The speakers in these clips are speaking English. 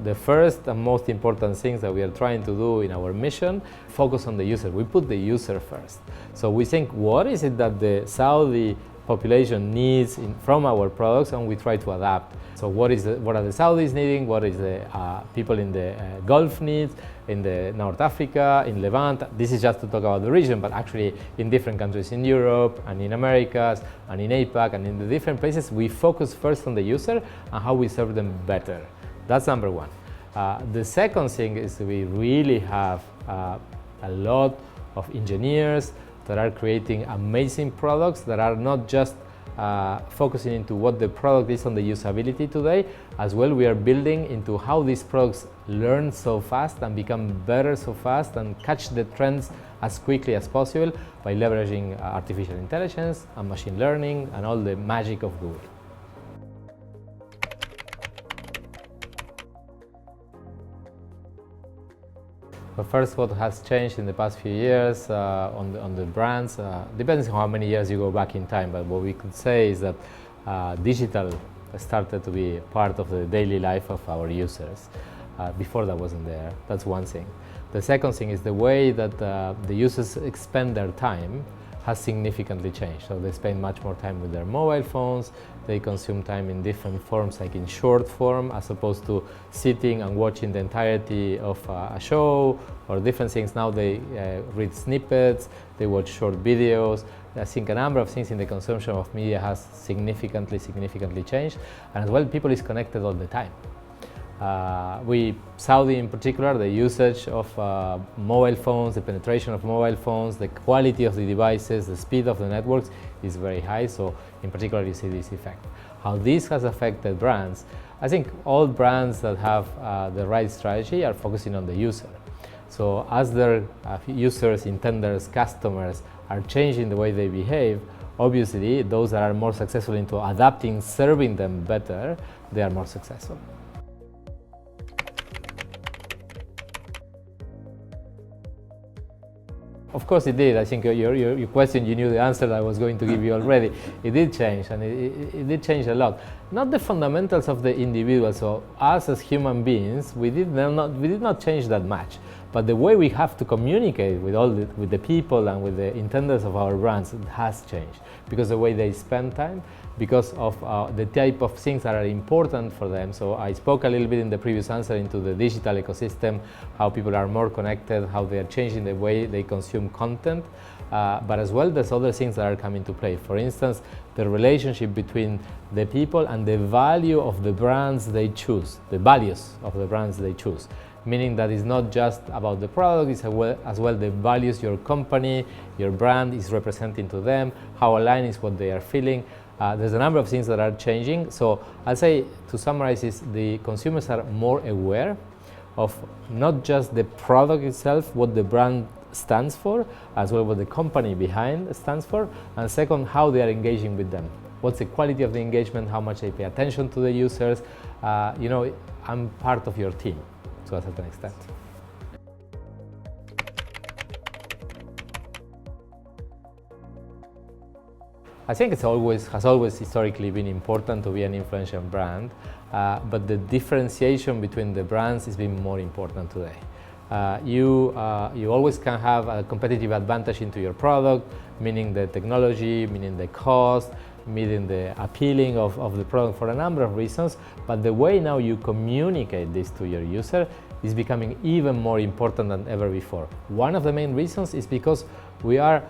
the first and most important things that we are trying to do in our mission, focus on the user. We put the user first. So we think, what is it that the Saudi population needs from our products, and we try to adapt. So what are the Saudis needing, what is the people in the Gulf needs, in the North Africa, in Levant. This is just to talk about the region, but actually in different countries in Europe and in Americas and in APAC and in the different places, we focus first on the user and how we serve them better. That's number one. The second thing is we really have a lot of engineers that are creating amazing products that are not just focusing into what the product is on the usability today. As well, we are building into how these products learn so fast and become better so fast and catch the trends as quickly as possible by leveraging artificial intelligence and machine learning and all the magic of Google. But first, what has changed in the past few years on the brands, depends on how many years you go back in time, but what we could say is that digital started to be part of the daily life of our users. Before that wasn't there. That's one thing. The second thing is the way that the users spend their time has significantly changed. So they spend much more time with their mobile phones, they consume time in different forms, like in short form, as opposed to sitting and watching the entirety of a show or different things. Now they read snippets, they watch short videos. I think a number of things in the consumption of media has significantly changed. And as well, people is connected all the time. Saudi in particular, the usage of mobile phones, the penetration of mobile phones, the quality of the devices, the speed of the networks is very high. So in particular, you see this effect. How this has affected brands, I think all brands that have the right strategy are focusing on the user. So as their users, intenders, customers are changing the way they behave, obviously those that are more successful into adapting, serving them better, they are more successful. Of course it did. I think your question, you knew the answer that I was going to give you already. It did change, and it did change a lot. Not the fundamentals of the individual, so us as human beings, we did not change that much. But the way we have to communicate with the people and with the intenders of our brands has changed. Because the way they spend time, because of the type of things that are important for them. So I spoke a little bit in the previous answer into the digital ecosystem, how people are more connected, how they are changing the way they consume content. But as well, there's other things that are coming to play. For instance, the relationship between the people and the value of the brands they choose, the values of the brands they choose. Meaning that it's not just about the product, it's as well the values your company, your brand is representing to them, how aligned is what they are feeling. There's a number of things that are changing. So I'll say, to summarize, is the consumers are more aware of not just the product itself, what the brand stands for, as well what the company behind stands for, and second, how they are engaging with them. What's the quality of the engagement, how much they pay attention to the users. I'm part of your team to a certain extent. I think it has always historically been important to be an influential brand, but the differentiation between the brands is being more important today. You always can have a competitive advantage into your product, meaning the technology, meaning the cost, meaning the appealing of the product for a number of reasons, but the way now you communicate this to your user is becoming even more important than ever before. One of the main reasons is because we are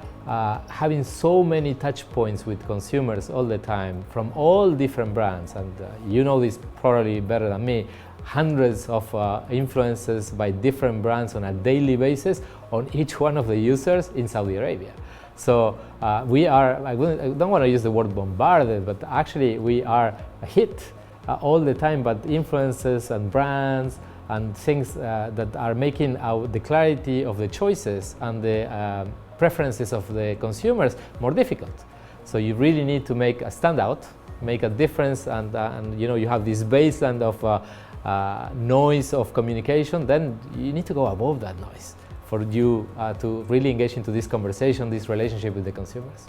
having so many touch points with consumers all the time from all different brands, and you know this probably better than me, hundreds of influences by different brands on a daily basis on each one of the users in Saudi Arabia. So we are, I don't want to use the word bombarded, but actually we are hit all the time by influences and brands and things that are making the clarity of the choices and the preferences of the consumers more difficult. So you really need to make a standout, make a difference, and you have this baseline of noise of communication. Then you need to go above that noise for you to really engage into this conversation, this relationship with the consumers.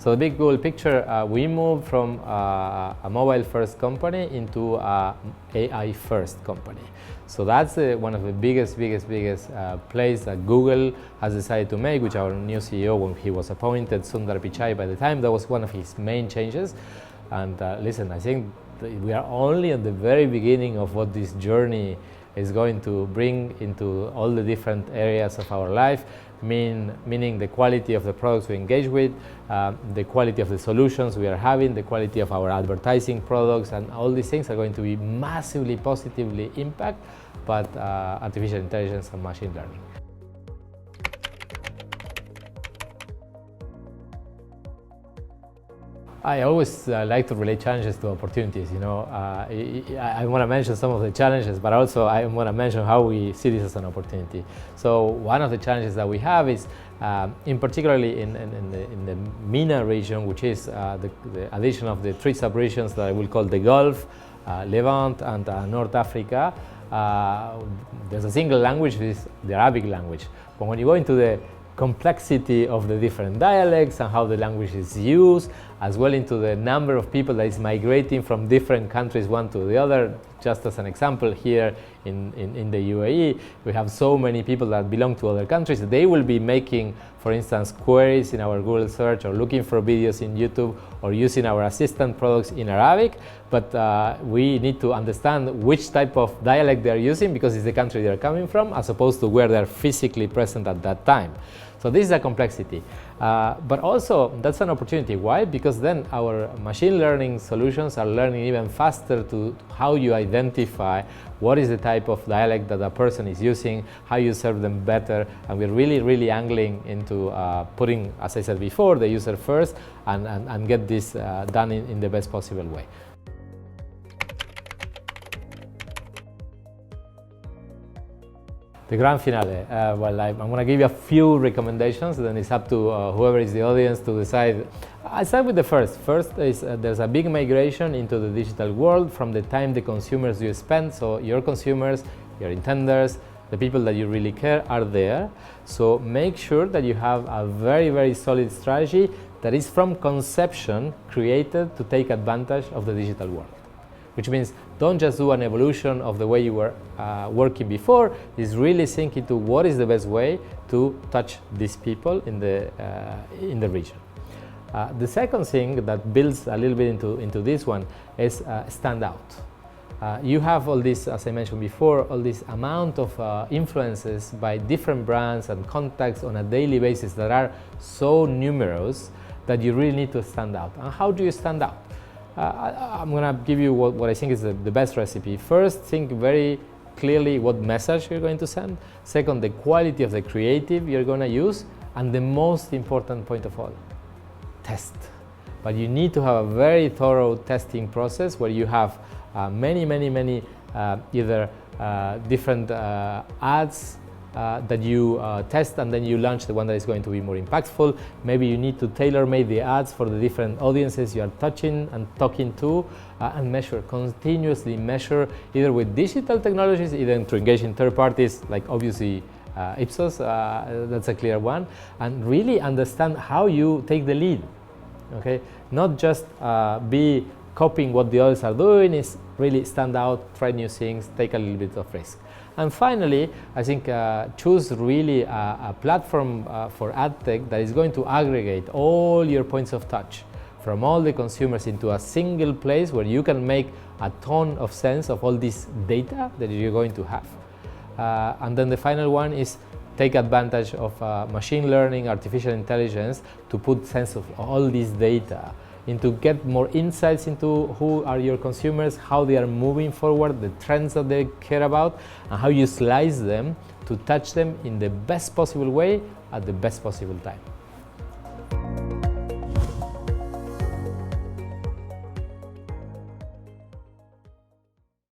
So the big Google picture, we moved from a mobile-first company into a AI-first company. So that's one of the biggest plays that Google has decided to make, which our new CEO, when he was appointed, Sundar Pichai, by the time, that was one of his main changes. And listen, I think we are only at the very beginning of what this journey is going to bring into all the different areas of our life, meaning the quality of the products we engage with, the quality of the solutions we are having, the quality of our advertising products, and all these things are going to be massively positively impacted by artificial intelligence and machine learning. I always like to relate challenges to opportunities. You know, I want to mention some of the challenges, but also I want to mention how we see this as an opportunity. So one of the challenges that we have is, in particularly in the MENA region, which is the addition of the three sub-regions that I will call the Gulf, Levant, and North Africa. There's a single language, which is the Arabic language. But when you go into the complexity of the different dialects and how the language is used, as well into the number of people that is migrating from different countries one to the other. Just as an example, here in the UAE, we have so many people that belong to other countries. They will be making, for instance, queries in our Google search, or looking for videos in YouTube, or using our assistant products in Arabic, but we need to understand which type of dialect they are using, because it's the country they are coming from, as opposed to where they are physically present at that time. So this is a complexity, but also that's an opportunity. Why? Because then our machine learning solutions are learning even faster to how you identify what is the type of dialect that a person is using, how you serve them better, and we're really angling into putting, as I said before, the user first, and get this done in the best possible way. The grand finale. Well, I'm going to give you a few recommendations, then it's up to whoever is the audience to decide. I start with the first. First is there's a big migration into the digital world from the time the consumers you spend. So your consumers, your intenders, the people that you really care are there. So make sure that you have a very solid strategy that is from conception created to take advantage of the digital world. Which means don't just do an evolution of the way you were working before, is really think into what is the best way to touch these people in the region. The second thing that builds a little bit into this one is stand out. You have all this, as I mentioned before, all this amount of influences by different brands and contacts on a daily basis that are so numerous that you really need to stand out. And how do you stand out? I'm going to give you what I think is the best recipe. First, think very clearly what message you're going to send. Second, the quality of the creative you're going to use. And the most important point of all, test. But you need to have a very thorough testing process where you have many either different ads that you test, and then you launch the one that is going to be more impactful. Maybe you need to tailor-make the ads for the different audiences you are touching and talking to, and continuously measure, either with digital technologies, either to engage in third parties, like obviously Ipsos, that's a clear one, and really understand how you take the lead. Okay, not just be copying what the others are doing, is really stand out, try new things, take a little bit of risk. And finally, I think choose really a platform for ad tech that is going to aggregate all your points of touch from all the consumers into a single place where you can make a ton of sense of all this data that you're going to have. And then the final one is take advantage of machine learning, artificial intelligence to put sense of all this data, and to get more insights into who are your consumers, how they are moving forward, the trends that they care about, and how you slice them to touch them in the best possible way at the best possible time.